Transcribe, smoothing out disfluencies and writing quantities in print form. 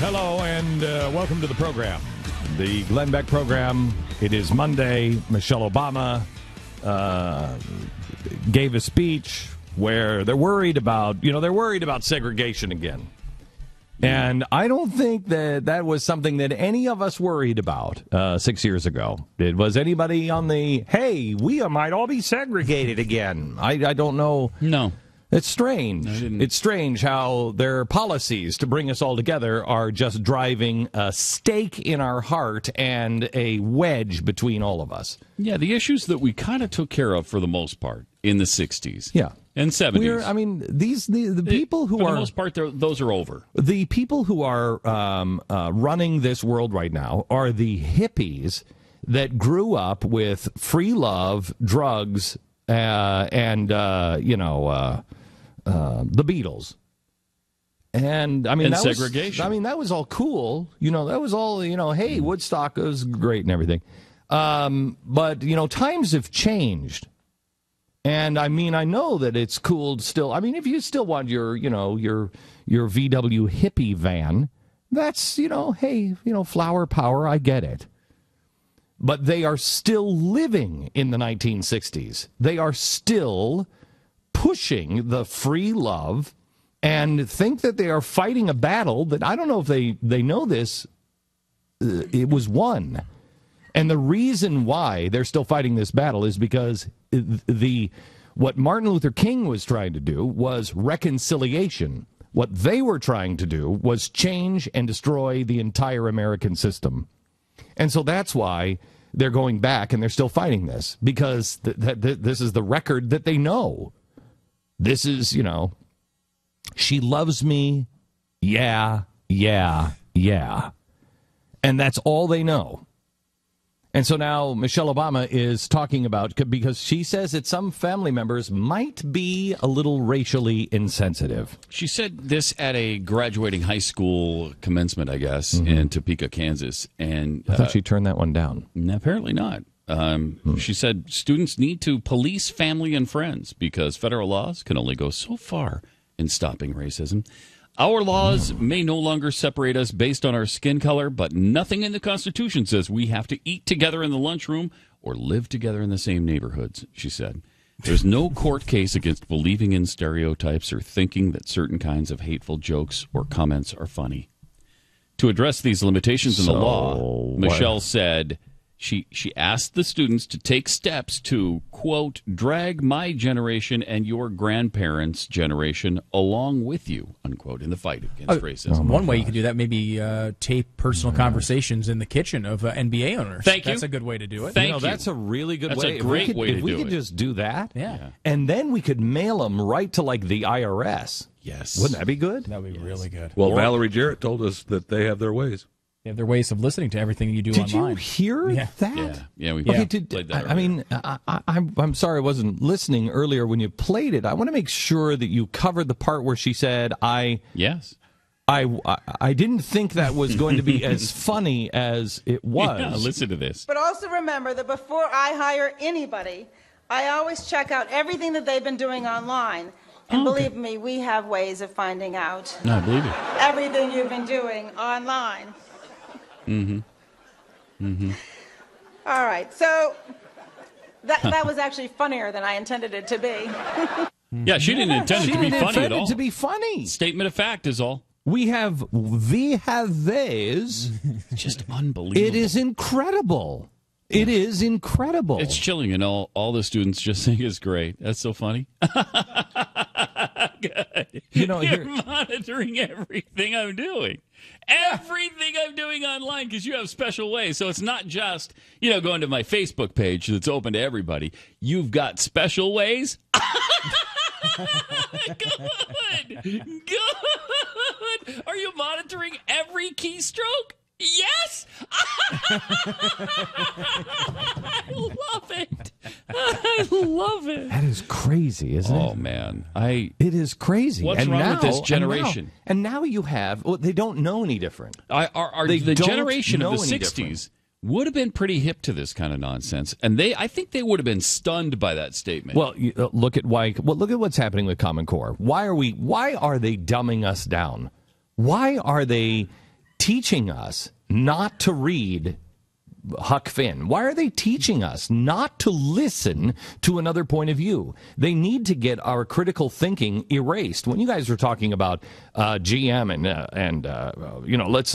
Hello, and welcome to the program. The Glenn Beck program. It is Monday. Michelle Obama gave a speech where they're worried about, segregation again. And I don't think that was something that any of us worried about 6 years ago. Was anybody on the, hey, we might all be segregated again? I don't know. No. It's strange. It's strange how their policies to bring us all together are just driving a stake in our heart and a wedge between all of us. Yeah, the issues that we kind of took care of for the most part in the 60s. Yeah. And 70s. The people who for are... For the most part, those are over. The people who are running this world right now are the hippies that grew up with free love, drugs, and the Beatles. And that segregation. That was all cool. That was all, hey, Woodstock was great and everything. But times have changed. And I know that it's cool still. If you still want your VW hippie van, that's, flower power, I get it. But they are still living in the 1960s. They are still pushing the free love and think that they are fighting a battle that I don't know if they know this. It was won. And the reason why they're still fighting this battle is because what Martin Luther King was trying to do was reconciliation. What they were trying to do was change and destroy the entire American system. And so that's why they're going back and they're still fighting this, because this is the record that they know. This is, she loves me. Yeah. And that's all they know. And so now Michelle Obama is talking about, because she says that some family members might be a little racially insensitive. She said this at a graduating high school commencement, I guess, in Topeka, Kansas. And I thought she turned that one down. Apparently not. She said students need to police family and friends because federal laws can only go so far in stopping racism. Our laws may no longer separate us based on our skin color, but nothing in the Constitution says we have to eat together in the lunchroom or live together in the same neighborhoods, she said. There's no court case against believing in stereotypes or thinking that certain kinds of hateful jokes or comments are funny. To address these limitations in the law, Michelle said she asked the students to take steps to, quote, drag my generation and your grandparents' generation along with you, unquote, in the fight against racism. One way you could do that, maybe tape personal conversations in the kitchen of NBA owners. Thank you. That's a good way to do it. Thank you. That's a really good way. That's a great way to do it. If we could just do that, yeah. And then we could mail them right to, the IRS. Yes. Wouldn't that be good? That would be really good. Well, Valerie Jarrett told us that they have their ways. They have their ways of listening to everything you do Did online. you hear that? Yeah, we played that. I'm sorry I wasn't listening earlier when you played it. I want to make sure that you covered the part where she said, Yes. I didn't think that was going to be as funny as it was. Yeah, listen to this. But also remember that before I hire anybody, I always check out everything that they've been doing online. And believe me, we have ways of finding out No, I believe it. everything you've been doing online. All right, so that was actually funnier than I intended it to be. Yeah, she didn't intend it to be funny at all. To be funny. Statement of fact is all. We have these. Just unbelievable. It is incredible. It is incredible. It's chilling, and all the students just think it's great. That's so funny. You're monitoring everything I'm doing. Everything I'm doing online, because you have special ways. So it's not just, going to my Facebook page that's open to everybody. You've got special ways. Good. Are you monitoring every keystroke? Yes! I love it. I love it. That is crazy, isn't it? Oh, man. It is crazy. What's wrong with this generation? And now you have, they don't know any different. The generation of the 60s would have been pretty hip to this kind of nonsense, and I think they would have been stunned by that statement. Well, look at what's happening with Common Core. Why are they dumbing us down? Why are they teaching us not to read Huck Finn? Why are they teaching us not to listen to another point of view? They need to get our critical thinking erased. When you guys were talking about GM and let's